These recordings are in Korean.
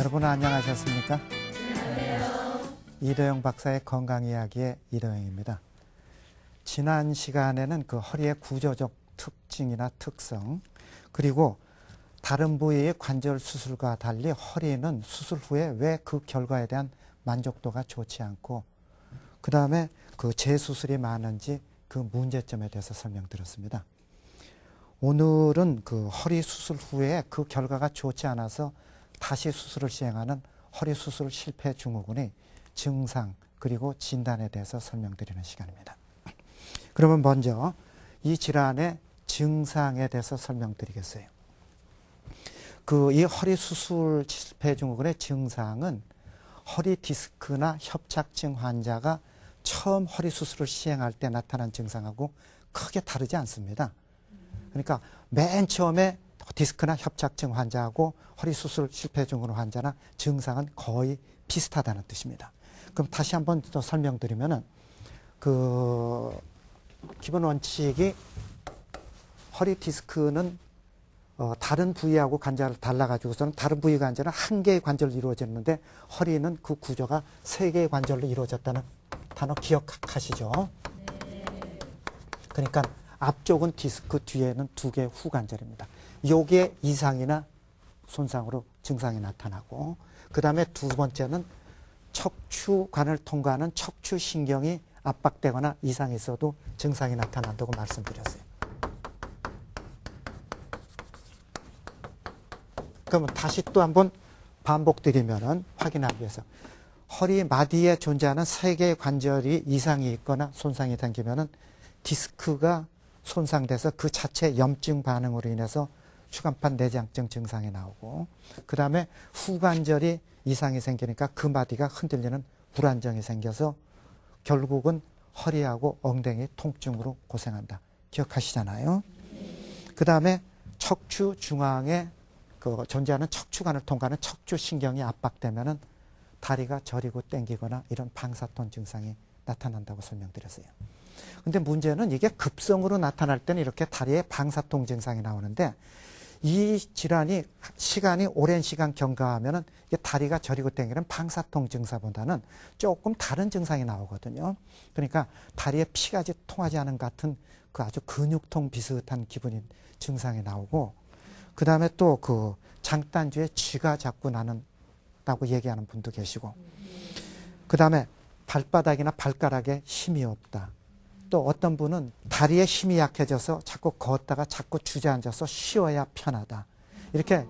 여러분 안녕하셨습니까? 이도영 박사의 건강이야기의 이도영입니다. 지난 시간에는 그 허리의 구조적 특징이나 특성, 그리고 다른 부위의 관절 수술과 달리 허리는 수술 후에 왜 그 결과에 대한 만족도가 좋지 않고, 그 다음에 그 재수술이 많은지 그 문제점에 대해서 설명드렸습니다. 오늘은 그 허리 수술 후에 그 결과가 좋지 않아서 다시 수술을 시행하는 허리 수술 실패 증후군의 증상 그리고 진단에 대해서 설명드리는 시간입니다. 그러면 먼저 이 질환의 증상에 대해서 설명드리겠어요. 이 허리 수술 실패 증후군의 증상은 허리 디스크나 협착증 환자가 처음 허리 수술을 시행할 때 나타난 증상하고 크게 다르지 않습니다. 그러니까 맨 처음에 디스크나 협착증 환자하고 허리 수술 실패 증후군 환자나 증상은 거의 비슷하다는 뜻입니다. 그럼 다시 한번 더 설명드리면은 기본 원칙이 허리 디스크는 다른 부위하고 관절을 달라가지고서는 다른 부위 관절은 한 개의 관절로 이루어졌는데 허리는 그 구조가 세 개의 관절로 이루어졌다는 단어 기억하시죠? 네. 그러니까 앞쪽은 디스크, 뒤에는 두 개의 후관절입니다. 요게 이상이나 손상으로 증상이 나타나고, 그 다음에 두 번째는 척추관을 통과하는 척추신경이 압박되거나 이상이 있어도 증상이 나타난다고 말씀드렸어요. 그러면 다시 또 한번 반복드리면은 확인하기 위해서 허리 마디에 존재하는 세 개의 관절이 이상이 있거나 손상이 생기면은 디스크가 손상돼서 그 자체 염증 반응으로 인해서 추간판 내장증 증상이 나오고, 그 다음에 후관절이 이상이 생기니까 그 마디가 흔들리는 불안정이 생겨서 결국은 허리하고 엉덩이 통증으로 고생한다. 기억하시잖아요. 그 다음에 척추 중앙에 존재하는 척추관을 통과하는 척추신경이 압박되면은 다리가 저리고 땡기거나 이런 방사통 증상이 나타난다고 설명드렸어요. 근데 문제는 이게 급성으로 나타날 때는 이렇게 다리에 방사통 증상이 나오는데, 이 질환이 시간이 오랜 시간 경과하면은 이게 다리가 저리고 땡기는 방사통 증상보다는 조금 다른 증상이 나오거든요. 그러니까 다리에 피가 통하지 않은 같은 그 아주 근육통 비슷한 기분인 증상이 나오고, 그 다음에 또 장단주에 쥐가 자꾸 나는다고 얘기하는 분도 계시고, 그 다음에 발바닥이나 발가락에 힘이 없다. 또 어떤 분은 다리에 힘이 약해져서 자꾸 걷다가 자꾸 주저앉아서 쉬어야 편하다. 이렇게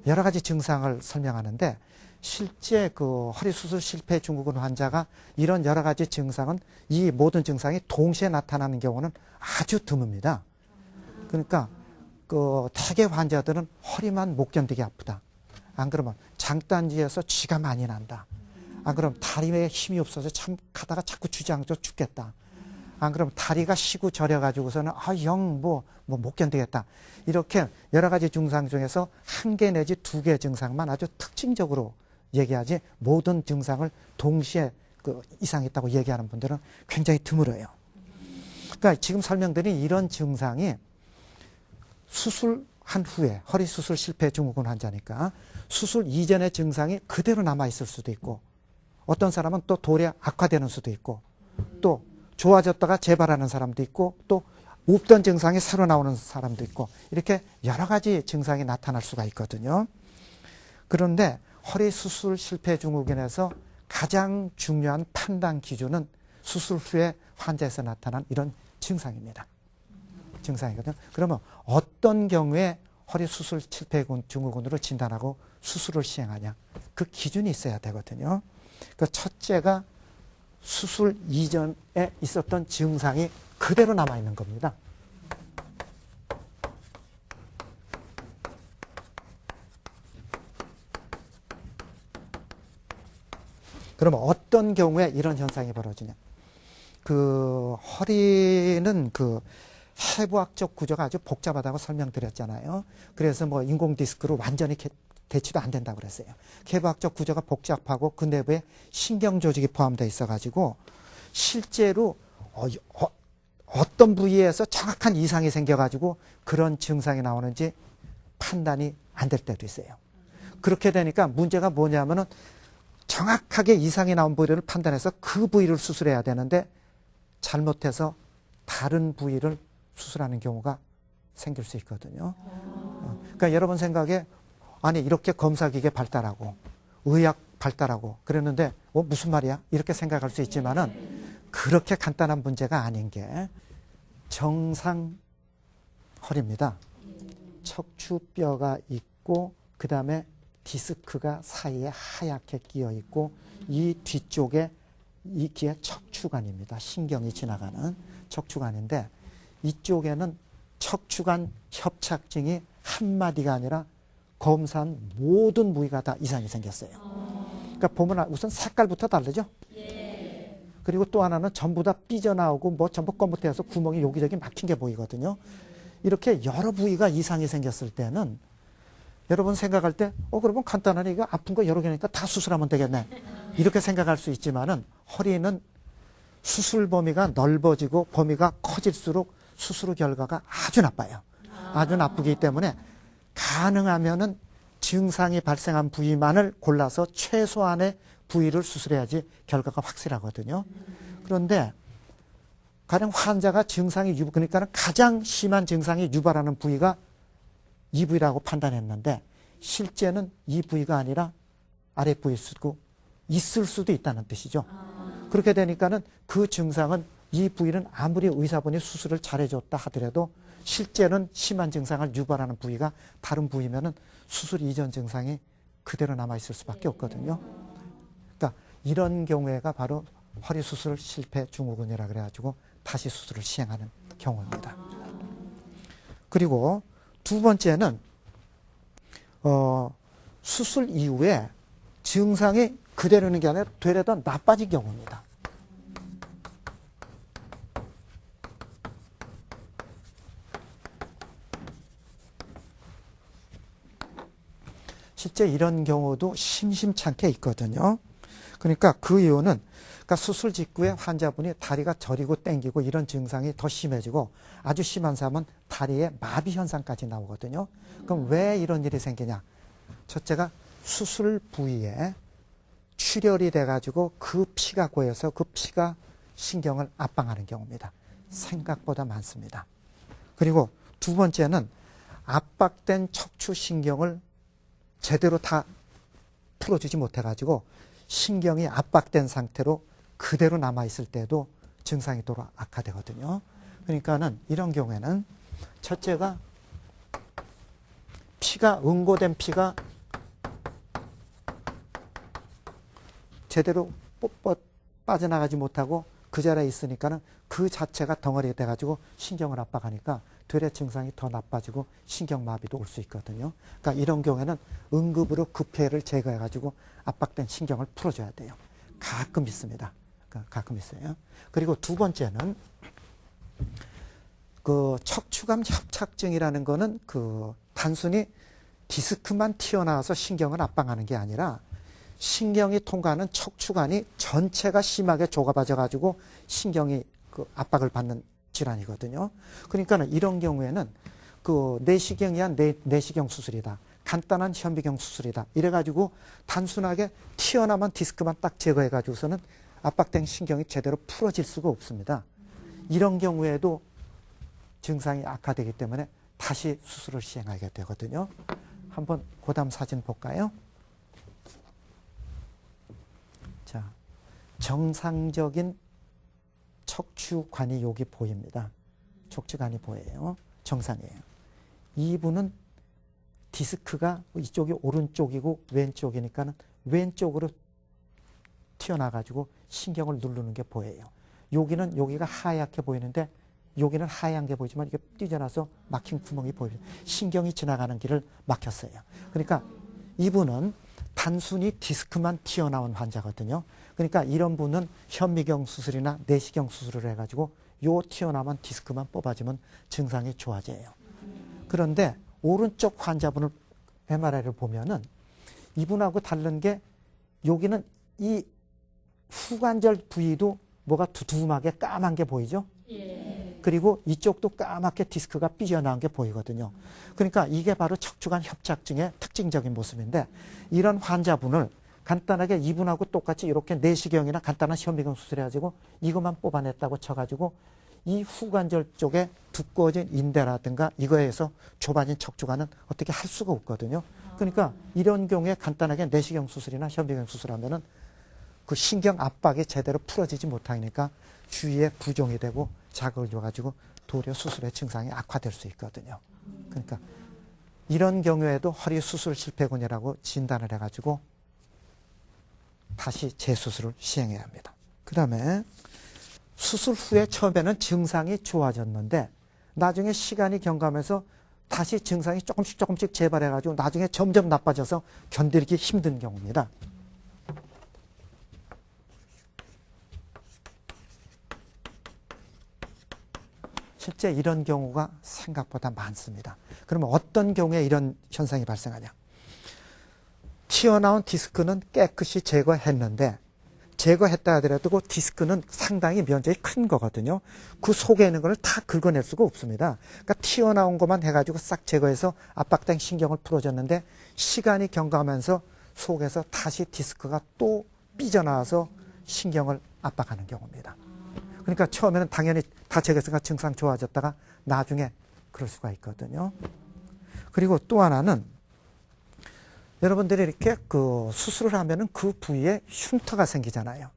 여러 가지 증상을 설명하는데, 실제 허리 수술 실패 증후군 환자가 이런 여러 가지 증상은, 이 모든 증상이 동시에 나타나는 경우는 아주 드뭅니다. 그러니까 대개 환자들은 허리만 못 견디게 아프다. 안 그러면 장단지에서 쥐가 많이 난다. 안 그러면 다리에 힘이 없어서 참 가다가 자꾸 주저앉아서 죽겠다. 안 그러면 다리가 쉬고 저려가지고서는 못 견디겠다. 이렇게 여러 가지 증상 중에서 한 개 내지 두 개 증상만 아주 특징적으로 얘기하지, 모든 증상을 동시에 이상이 있다고 얘기하는 분들은 굉장히 드물어요. 그러니까 지금 설명드린 이런 증상이 수술한 후에, 허리 수술 실패 증후군 환자니까 수술 이전의 증상이 그대로 남아있을 수도 있고, 어떤 사람은 또 도래 악화되는 수도 있고, 또 좋아졌다가 재발하는 사람도 있고, 또 없던 증상이 새로 나오는 사람도 있고, 이렇게 여러 가지 증상이 나타날 수가 있거든요. 그런데 허리 수술 실패 증후군에서 가장 중요한 판단 기준은 수술 후에 환자에서 나타난 이런 증상입니다. 증상이거든요. 그러면 어떤 경우에 허리 수술 실패 증후군으로 진단하고 수술을 시행하냐, 그 기준이 있어야 되거든요. 첫째가 수술 이전에 있었던 증상이 그대로 남아있는 겁니다. 그러면 어떤 경우에 이런 현상이 벌어지냐. 허리는 해부학적 구조가 아주 복잡하다고 설명드렸잖아요. 그래서 인공 디스크로 완전히 대치도 안 된다고 그랬어요. 해부학적 구조가 복잡하고 그 내부에 신경 조직이 포함되어 있어가지고 실제로 어떤 부위에서 정확한 이상이 생겨가지고 그런 증상이 나오는지 판단이 안 될 때도 있어요. 그렇게 되니까 문제가 뭐냐면은 정확하게 이상이 나온 부위를 판단해서 그 부위를 수술해야 되는데 잘못해서 다른 부위를 수술하는 경우가 생길 수 있거든요. 그러니까 여러분 생각에 아니 이렇게 검사기계 발달하고 의학 발달하고 그랬는데 무슨 말이야? 이렇게 생각할 수 있지만은 그렇게 간단한 문제가 아닌 게 정상 허리입니다. 척추뼈가 있고 그 다음에 디스크가 사이에 하얗게 끼어 있고 이 뒤쪽에 이게 척추관입니다. 신경이 지나가는 척추관인데 이쪽에는 척추관 협착증이 한마디가 아니라 검사한 모든 부위가 다 이상이 생겼어요. 그러니까 보면 우선 색깔부터 다르죠? 그리고 또 하나는 전부 다 삐져나오고 뭐 전부 검은해서 구멍이 여기저기 막힌 게 보이거든요. 이렇게 여러 부위가 이상이 생겼을 때는 여러분 생각할 때 그러면 간단하네. 이거 아픈 거 여러 개니까 다 수술하면 되겠네. 이렇게 생각할 수 있지만은 허리는 수술 범위가 넓어지고 범위가 커질수록 수술 후 결과가 아주 나빠요. 아주 나쁘기 때문에 가능하면은 증상이 발생한 부위만을 골라서 최소한의 부위를 수술해야지 결과가 확실하거든요. 그런데 가령 환자가 증상이 그러니까 가장 심한 증상이 유발하는 부위가 이 부위라고 판단했는데 실제는 이 부위가 아니라 아랫부위일 수도 있을 수도 있다는 뜻이죠. 그렇게 되니까는 그 증상은 이 부위는 아무리 의사분이 수술을 잘해줬다 하더라도 실제는 심한 증상을 유발하는 부위가 다른 부위면은 수술 이전 증상이 그대로 남아있을 수밖에 없거든요. 그러니까 이런 경우가 바로 허리 수술 실패 증후군이라 그래가지고 다시 수술을 시행하는 경우입니다. 그리고 두 번째는 수술 이후에 증상이 그대로는 게 아니라 되레 더 나빠진 경우입니다. 실제 이런 경우도 심심찮게 있거든요. 그러니까 그 이유는 그러니까 수술 직후에 환자분이 다리가 저리고 땡기고 이런 증상이 더 심해지고 아주 심한 사람은 다리에 마비 현상까지 나오거든요. 그럼 왜 이런 일이 생기냐? 첫째가 수술 부위에 출혈이 돼가지고 그 피가 고여서 그 피가 신경을 압박하는 경우입니다. 생각보다 많습니다. 그리고 두 번째는 압박된 척추신경을 제대로 다 풀어주지 못해가지고 신경이 압박된 상태로 그대로 남아있을 때도 증상이 또 악화되거든요. 그러니까는 이런 경우에는 첫째가 피가 응고된 피가 제대로 빠져나가지 못하고 그 자리에 있으니까는 그 자체가 덩어리가 돼가지고 신경을 압박하니까 되레 증상이 더 나빠지고 신경마비도 올 수 있거든요. 그러니까 이런 경우에는 응급으로 그 폐를 제거해가지고 압박된 신경을 풀어줘야 돼요. 가끔 있습니다. 가끔 있어요. 그리고 두 번째는 그 척추관 협착증이라는 거는 그 단순히 디스크만 튀어나와서 신경을 압박하는 게 아니라 신경이 통과하는 척추관이 전체가 심하게 좁아져가지고 신경이 그 압박을 받는 질환이거든요. 그러니까 이런 경우에는 그 내시경이야 내시경 수술이다. 간단한 현미경 수술이다. 이래가지고 단순하게 튀어나만 디스크만 딱 제거해가지고서는 압박된 신경이 제대로 풀어질 수가 없습니다. 이런 경우에도 증상이 악화되기 때문에 다시 수술을 시행하게 되거든요. 한번 고담 사진 볼까요? 자, 정상적인 척추관이 여기 보입니다. 척추관이 보여요. 정상이에요. 이분은 디스크가 이쪽이 오른쪽이고 왼쪽이니까는 왼쪽으로 튀어나가지고 신경을 누르는 게 보여요. 여기가 하얗게 보이는데 여기는 하얀 게 보이지만 이게 삐져나서 막힌 구멍이 보여요. 신경이 지나가는 길을 막혔어요. 그러니까 이분은 단순히 디스크만 튀어나온 환자거든요. 그러니까 이런 분은 현미경 수술이나 내시경 수술을 해가지고 요 튀어나온 디스크만 뽑아주면 증상이 좋아져요. 그런데 오른쪽 환자분을 MRI를 보면은 이분하고 다른 게 여기는 이 후관절 부위도 뭐가 두툼하게 까만 게 보이죠? 예. 그리고 이쪽도 까맣게 디스크가 삐져나온 게 보이거든요. 그러니까 이게 바로 척추관 협착증의 특징적인 모습인데 이런 환자분을 간단하게 이분하고 똑같이 이렇게 내시경이나 간단한 현미경 수술해가지고 이것만 뽑아냈다고 쳐가지고 이 후관절 쪽에 두꺼워진 인대라든가 이거에 의해서 좁아진 척추관은 어떻게 할 수가 없거든요. 그러니까 이런 경우에 간단하게 내시경 수술이나 현미경 수술하면은 그 신경 압박이 제대로 풀어지지 못하니까 주위에 부종이 되고 자극을 줘가지고 도리어 수술의 증상이 악화될 수 있거든요. 그러니까 이런 경우에도 허리 수술 실패군이라고 진단을 해가지고 다시 재수술을 시행해야 합니다. 그 다음에 수술 후에 처음에는 증상이 좋아졌는데 나중에 시간이 경과하면서 다시 증상이 조금씩 재발해가지고 나중에 점점 나빠져서 견디기 힘든 경우입니다. 실제 이런 경우가 생각보다 많습니다. 그러면 어떤 경우에 이런 현상이 발생하냐? 튀어나온 디스크는 깨끗이 제거했는데 제거했다 하더라도 그 디스크는 상당히 면적이 큰 거거든요. 그 속에 있는 걸 다 긁어낼 수가 없습니다. 그러니까 튀어나온 것만 해가지고 싹 제거해서 압박된 신경을 풀어줬는데 시간이 경과하면서 속에서 다시 디스크가 또 삐져나와서 신경을 압박하는 경우입니다. 그러니까 처음에는 당연히 다 제거했으니까 증상 좋아졌다가 나중에 그럴 수가 있거든요. 그리고 또 하나는 여러분들이 이렇게 그 수술을 하면은 그 부위에 흉터가 생기잖아요.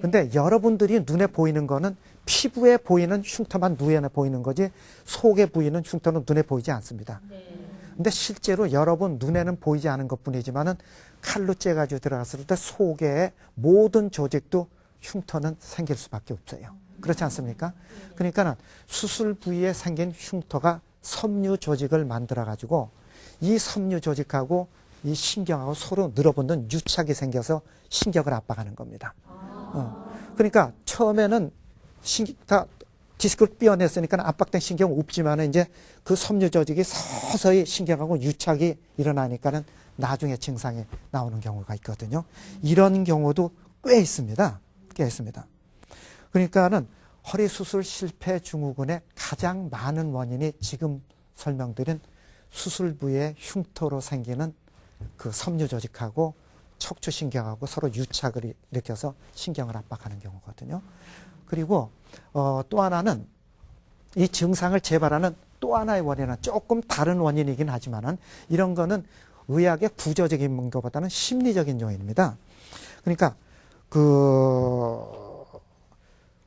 근데 여러분들이 눈에 보이는 거는 피부에 보이는 흉터만 눈에 보이는 거지 속에 보이는 흉터는 눈에 보이지 않습니다. 근데 실제로 여러분 눈에는 보이지 않은 것 뿐이지만은 칼로 째가지고 들어갔을 때 속에 모든 조직도 흉터는 생길 수밖에 없어요. 그렇지 않습니까? 그러니까 수술 부위에 생긴 흉터가 섬유 조직을 만들어가지고 이 섬유 조직하고 이 신경하고 서로 늘어붙는 유착이 생겨서 신경을 압박하는 겁니다. 그러니까 처음에는 다 디스크를 삐어냈으니까 압박된 신경은 없지만 이제 그 섬유 조직이 서서히 신경하고 유착이 일어나니까는 나중에 증상이 나오는 경우가 있거든요. 이런 경우도 꽤 있습니다. 꽤 있습니다. 그러니까는 허리 수술 실패 증후군의 가장 많은 원인이 지금 설명드린 수술 부위의 흉터로 생기는 그 섬유 조직하고 척추신경하고 서로 유착을 일으켜서 신경을 압박하는 경우거든요. 그리고 또 하나는 이 증상을 재발하는 또 하나의 원인은 조금 다른 원인이긴 하지만은 이런 거는 의학의 구조적인 것보다는 심리적인 요인입니다. 그러니까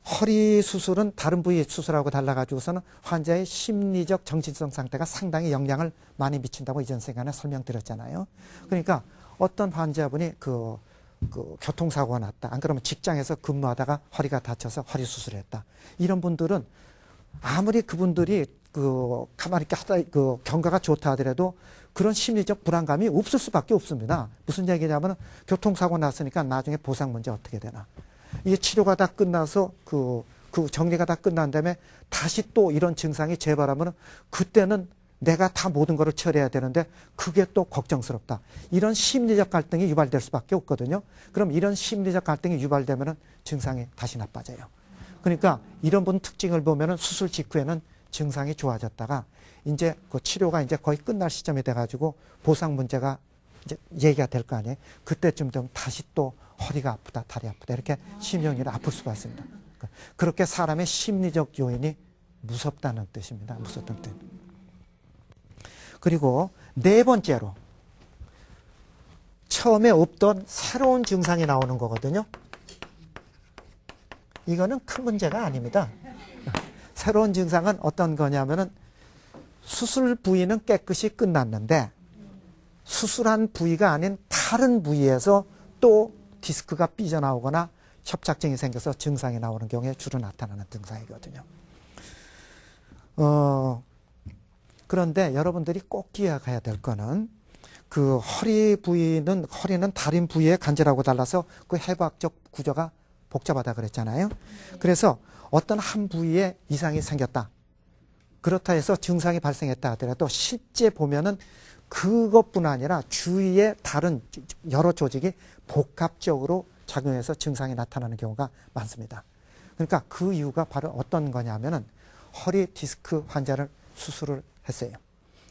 허리 수술은 다른 부위 수술하고 달라가지고서는 환자의 심리적 정신성 상태가 상당히 영향을 많이 미친다고 이전 시간에 설명드렸잖아요. 그러니까 어떤 환자분이 교통사고가 났다. 안 그러면 직장에서 근무하다가 허리가 다쳐서 허리 수술을 했다. 이런 분들은 아무리 그분들이 가만히 있게 하다, 경과가 좋다 하더라도 그런 심리적 불안감이 없을 수밖에 없습니다. 무슨 얘기냐면 교통사고 났으니까 나중에 보상 문제 어떻게 되나. 이게 치료가 다 끝나서 그 정리가 다 끝난 다음에 다시 또 이런 증상이 재발하면 그때는 내가 다 모든 거를 처리해야 되는데 그게 또 걱정스럽다. 이런 심리적 갈등이 유발될 수밖에 없거든요. 그럼 이런 심리적 갈등이 유발되면 증상이 다시 나빠져요. 그러니까 이런 분 특징을 보면은 수술 직후에는 증상이 좋아졌다가 이제 그 치료가 이제 거의 끝날 시점이 돼가지고 보상 문제가 이제 얘기가 될 거 아니에요. 그때쯤 되면 다시 또 허리가 아프다, 다리 아프다 이렇게 심령이 아플 수가 있습니다. 그렇게 사람의 심리적 요인이 무섭다는 뜻입니다. 무섭다는 뜻. 그리고 네 번째로 처음에 없던 새로운 증상이 나오는 거거든요. 이거는 큰 문제가 아닙니다. 새로운 증상은 어떤 거냐면은 수술 부위는 깨끗이 끝났는데 수술한 부위가 아닌 다른 부위에서 또 디스크가 삐져나오거나 협착증이 생겨서 증상이 나오는 경우에 주로 나타나는 증상이거든요. 그런데 여러분들이 꼭 기억해야 될 거는 허리는 다른 부위의 관절하고 달라서 그 해부학적 구조가 복잡하다 그랬잖아요. 그래서 어떤 한 부위에 이상이 생겼다. 그렇다 해서 증상이 발생했다 하더라도 실제 보면은 그것뿐 아니라 주위의 다른 여러 조직이 복합적으로 작용해서 증상이 나타나는 경우가 많습니다. 그러니까 그 이유가 바로 어떤 거냐면은 허리 디스크 환자를 수술을 했어요.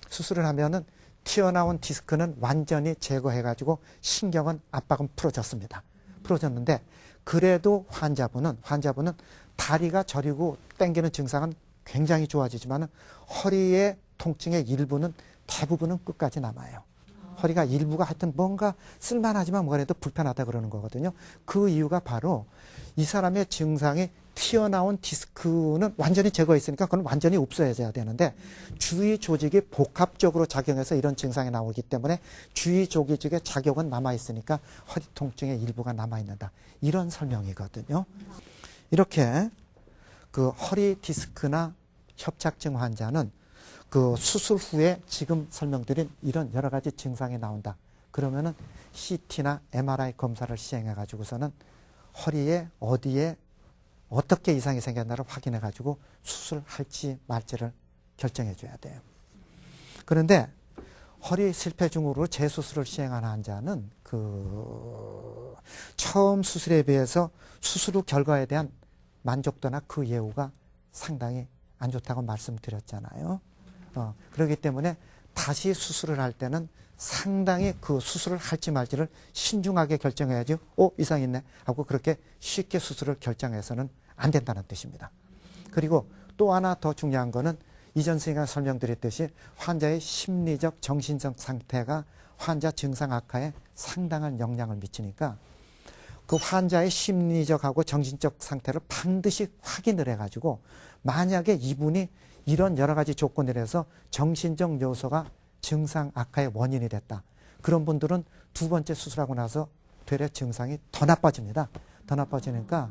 수술을 하면은 튀어나온 디스크는 완전히 제거해가지고 신경은 압박은 풀어졌습니다. 풀어졌는데 그래도 환자분은 다리가 저리고 당기는 증상은 굉장히 좋아지지만 허리의 통증의 일부는 대부분은 끝까지 남아요. 허리가 일부가 하여튼 뭔가 쓸만하지만 뭐래도 불편하다 그러는 거거든요. 그 이유가 바로 이 사람의 증상이 튀어나온 디스크는 완전히 제거했으니까 그건 완전히 없어져야 되는데 주위 조직이 복합적으로 작용해서 이런 증상이 나오기 때문에 주위 조직의 작용은 남아있으니까 허리 통증의 일부가 남아있는다. 이런 설명이거든요. 이렇게 그 허리 디스크나 협착증 환자는 그 수술 후에 지금 설명드린 이런 여러 가지 증상이 나온다. 그러면은 CT나 MRI 검사를 시행해 가지고서는 허리에 어디에 어떻게 이상이 생겼나를 확인해 가지고 수술할지 말지를 결정해 줘야 돼요. 그런데 허리 실패 증후로 재수술을 시행한 환자는 그 처음 수술에 비해서 수술 후 결과에 대한 만족도나 그 예후가 상당히 안 좋다고 말씀드렸잖아요. 그렇기 때문에 다시 수술을 할 때는 상당히 그 수술을 할지 말지를 신중하게 결정해야지 이상 있네 하고 그렇게 쉽게 수술을 결정해서는 안 된다는 뜻입니다. 그리고 또 하나 더 중요한 거는 이전 시간에 설명드렸듯이 환자의 심리적 정신적 상태가 환자 증상 악화에 상당한 영향을 미치니까 그 환자의 심리적하고 정신적 상태를 반드시 확인을 해가지고 만약에 이분이 이런 여러 가지 조건들에서 정신적 요소가 증상 악화의 원인이 됐다. 그런 분들은 두 번째 수술하고 나서 되려 증상이 더 나빠집니다. 더 나빠지니까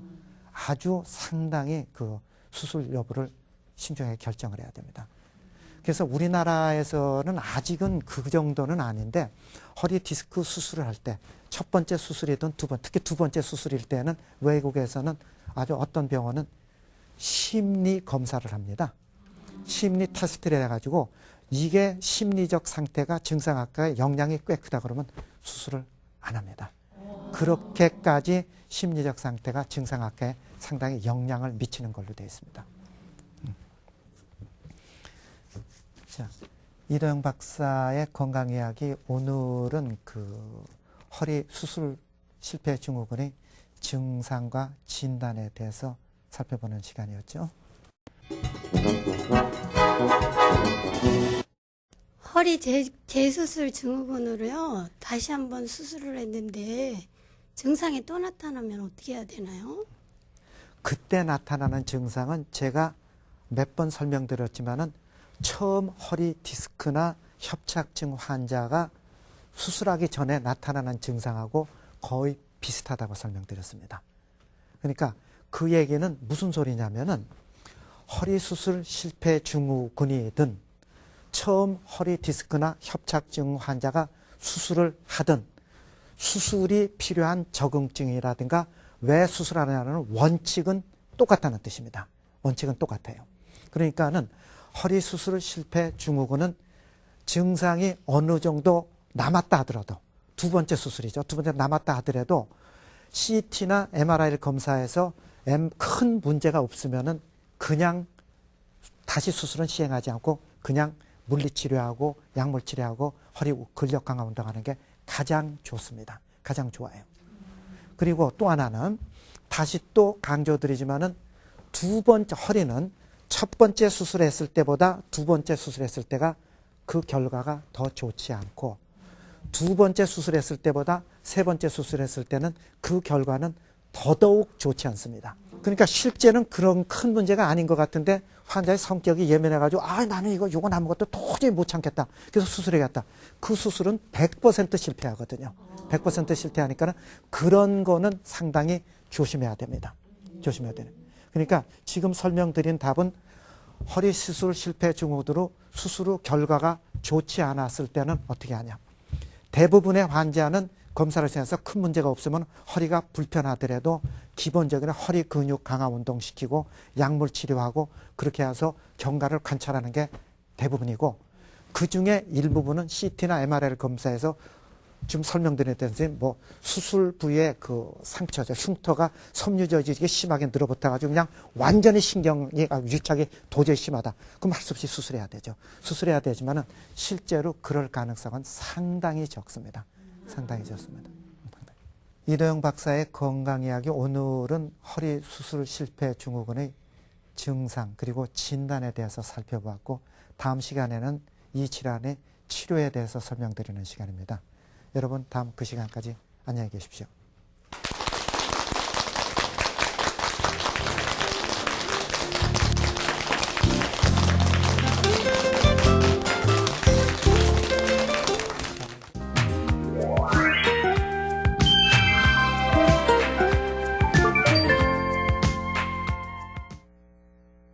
아주 상당히 그 수술 여부를 신중하게 결정을 해야 됩니다. 그래서 우리나라에서는 아직은 그 정도는 아닌데 허리 디스크 수술을 할 때 첫 번째 수술이든 특히 두 번째 수술일 때는 외국에서는 아주 어떤 병원은 심리 검사를 합니다. 심리 테스트를 해가지고 이게 심리적 상태가 증상 악화에 영향이 꽤 크다 그러면 수술을 안 합니다. 그렇게까지 심리적 상태가 증상 악화에 상당히 영향을 미치는 걸로 되어 있습니다. 자, 이도영 박사의 건강 이야기, 오늘은 그 허리 수술 실패 증후군의 증상과 진단에 대해서 살펴보는 시간이었죠. 허리 재수술 증후군으로요. 다시 한번 수술을 했는데 증상이 또 나타나면 어떻게 해야 되나요? 그때 나타나는 증상은 제가 몇 번 설명드렸지만은 처음 허리 디스크나 협착증 환자가 수술하기 전에 나타나는 증상하고 거의 비슷하다고 설명드렸습니다. 그러니까 그 얘기는 무슨 소리냐면은 허리 수술 실패 증후군이든 처음 허리 디스크나 협착증 환자가 수술을 하든 수술이 필요한 적응증이라든가 왜 수술하느냐는 원칙은 똑같다는 뜻입니다. 원칙은 똑같아요. 그러니까는 허리 수술 실패 증후군은 증상이 어느 정도 남았다 하더라도 두 번째 수술이죠. 두 번째 남았다 하더라도 CT나 MRI를 검사해서 큰 문제가 없으면은 그냥 다시 수술은 시행하지 않고 그냥 물리치료하고 약물치료하고 허리 근력 강화 운동하는 게 가장 좋습니다. 가장 좋아요. 그리고 또 하나는 다시 또 강조드리지만은 두 번째 허리는 첫 번째 수술했을 때보다 두 번째 수술했을 때가 그 결과가 더 좋지 않고 두 번째 수술했을 때보다 세 번째 수술했을 때는 그 결과는 더더욱 좋지 않습니다. 그러니까 실제는 그런 큰 문제가 아닌 것 같은데 환자의 성격이 예민해가지고 나는 이건 아무것도 도저히 못 참겠다. 그래서 수술해야겠다. 그 수술은 100% 실패하거든요. 100% 실패하니까는 그런 거는 상당히 조심해야 됩니다. 조심해야 되는. 그러니까 지금 설명드린 답은 허리 수술 실패 증후군으로 수술 후 결과가 좋지 않았을 때는 어떻게 하냐. 대부분의 환자는 검사를 통해서 큰 문제가 없으면 허리가 불편하더라도 기본적인 허리 근육 강화 운동시키고 약물 치료하고 그렇게 해서 경과를 관찰하는 게 대부분이고 그중에 일부분은 CT나 MRI를 검사해서 지금 설명드렸듯이 뭐 수술 부위의 그 상처죠. 흉터가 섬유저지게 심하게 늘어붙어가지고 그냥 완전히 신경이 유착이 도저히 심하다. 그럼 할 수 없이 수술해야 되죠. 수술해야 되지만은 실제로 그럴 가능성은 상당히 적습니다. 상당히 적습니다. 이도영 박사의 건강 이야기, 오늘은 허리 수술 실패 증후군의 증상 그리고 진단에 대해서 살펴보았고, 다음 시간에는 이 질환의 치료에 대해서 설명드리는 시간입니다. 여러분, 다음 그 시간까지 안녕히 계십시오.